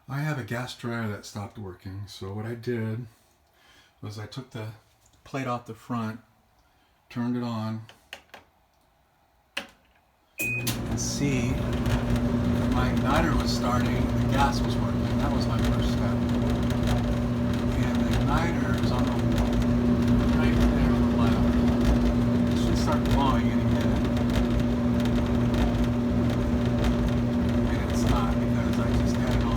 I have a gas dryer that stopped working, so what I did was I took the plate off the front, turned it on, and see, my igniter was starting, the gas was working. That was my first step. And the igniter is on the right there on the left. It should start glowing any minute. And it's not because I just had it on.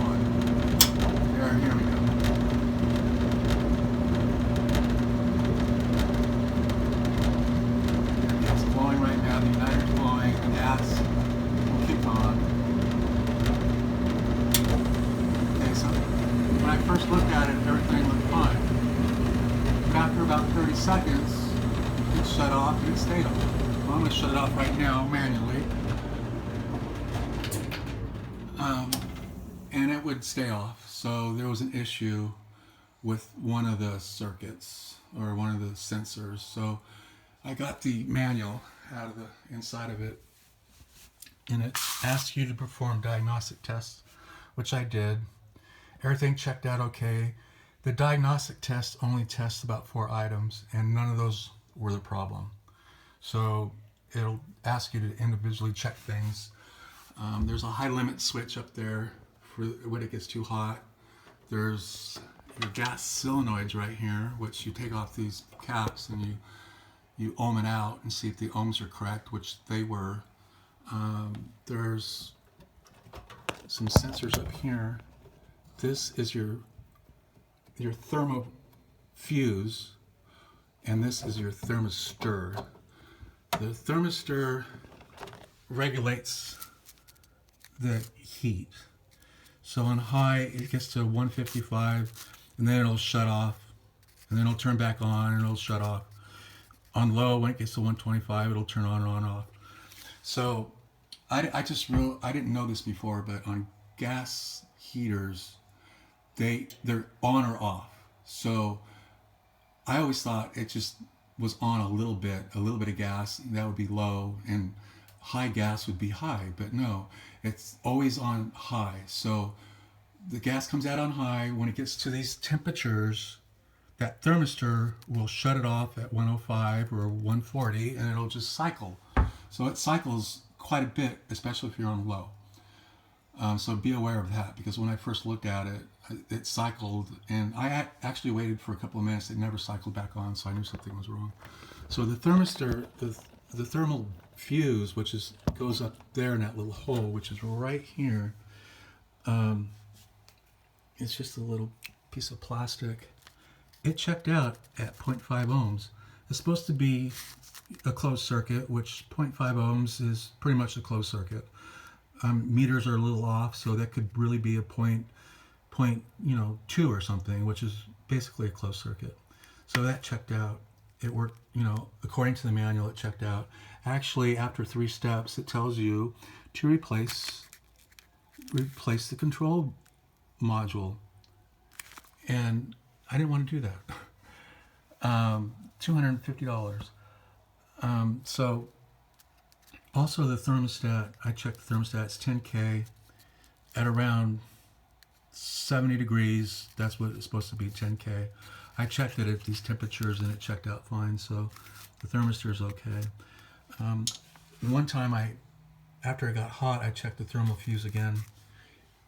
Here we go. It's glowing right now. The igniter's glowing. The gas will kick on. Okay, so when I first looked at it, everything looked fine. But after about 30 seconds, it shut off and it stayed off. Well, I'm going to shut it off right now manually. And it would stay off. So there was an issue with one of the circuits or one of the sensors. So I got the manual out of the inside of it, and it asks you to perform diagnostic tests, which I did. Everything checked out okay. The diagnostic test only tests about 4 items, and none of those were the problem. So it'll ask you to individually check things. There's a high limit switch up there for when it gets too hot. There's your gas solenoids right here, which you take off these caps and you ohm it out and see if the ohms are correct, which they were. There's some sensors up here. This is your thermo fuse, and this is your thermistor. The thermistor regulates the heat. So on high, it gets to 155, and then it'll shut off, and then it'll turn back on, and it'll shut off. On low, when it gets to 125, it'll turn on and on off. So I didn't know this before, but on gas heaters, they're on or off. So I always thought it just was on a little bit of gas, that would be low, and high gas would be high, but no, it's always on high. So the gas comes out on high. When it gets to these temperatures, that thermistor will shut it off at 105 or 140, and it'll just cycle. So it cycles quite a bit, especially if you're on low. So be aware of that, because when I first looked at it, it cycled, and I actually waited for a couple of minutes. It never cycled back on, so I knew something was wrong. So the thermistor, the thermal fuse, which goes up there in that little hole, which is right here. It's just a little piece of plastic. It checked out at 0.5 ohms. It's supposed to be a closed circuit, which 0.5 ohms is pretty much a closed circuit. Meters are a little off, so that could really be a point 2 or something, which is basically a closed circuit. So that checked out. It worked, according to the manual, it checked out. Actually, after 3 steps, it tells you to replace the control module. And I didn't want to do that. $250. So also the thermostat, I checked the thermostat, it's 10K at around 70 degrees. That's what it's supposed to be, 10K. I checked it at these temperatures and it checked out fine, so the thermistor is okay. One time after it got hot, I checked the thermal fuse again,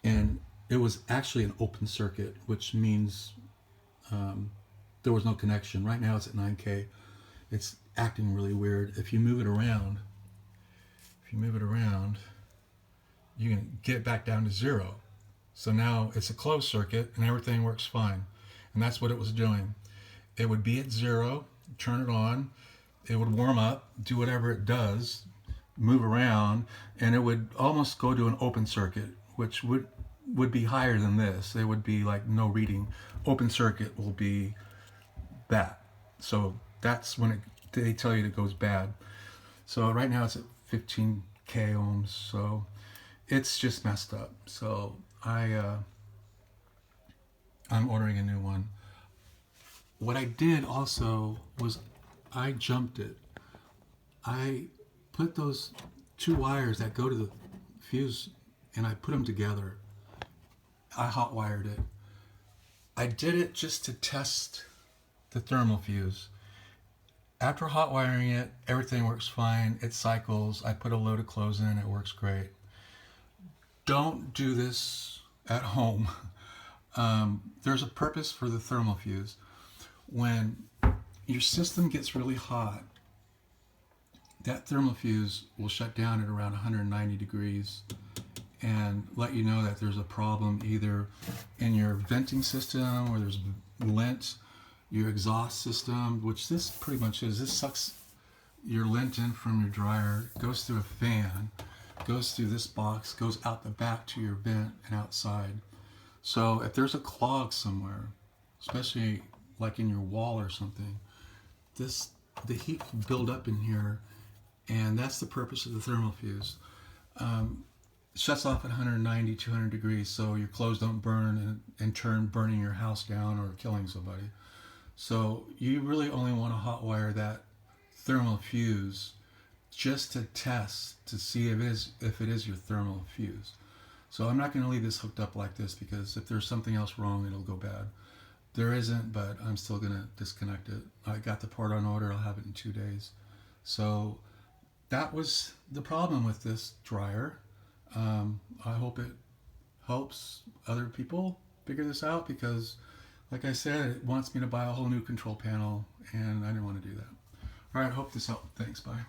and it was actually an open circuit, which means there was no connection. Right now it's at 9K. It's acting really weird. If you move it around, you can get it back down to 0. So now it's a closed circuit and everything works fine. And that's what it was doing. It would be at 0, turn it on, it would warm up, do whatever it does, move around, and it would almost go to an open circuit, which would be higher than this. It would be like no reading. Open circuit will be that. So that's when they tell you it goes bad. So right now it's at 15K ohms, so it's just messed up. So I'm ordering a new one. What I did also was I jumped it. I put those 2 wires that go to the fuse and I put them together. I hot wired it. I did it just to test the thermal fuse. After hot wiring it, everything works fine. It cycles. I put a load of clothes in. It works great. Don't do this at home. There's a purpose for the thermal fuse. When your system gets really hot, that thermal fuse will shut down at around 190 degrees and let you know that there's a problem either in your venting system, or there's lint, your exhaust system, which this pretty much is. This sucks your lint in from your dryer, goes through a fan, goes through this box, goes out the back to your vent and outside. So if there's a clog somewhere, especially like in your wall or something, the heat can build up in here, and that's the purpose of the thermal fuse. Shuts off at 190, 200 degrees, so your clothes don't burn and in turn burning your house down or killing somebody. So you really only want to hot wire that thermal fuse just to test to see if it is your thermal fuse. So I'm not going to leave this hooked up like this, because if there's something else wrong, it'll go bad. There isn't, but I'm still going to disconnect it. I got the part on order. I'll have it in 2 days. So that was the problem with this dryer. I hope it helps other people figure this out, because like I said, it wants me to buy a whole new control panel, and I didn't want to do that. All right, hope this helped. Thanks, bye.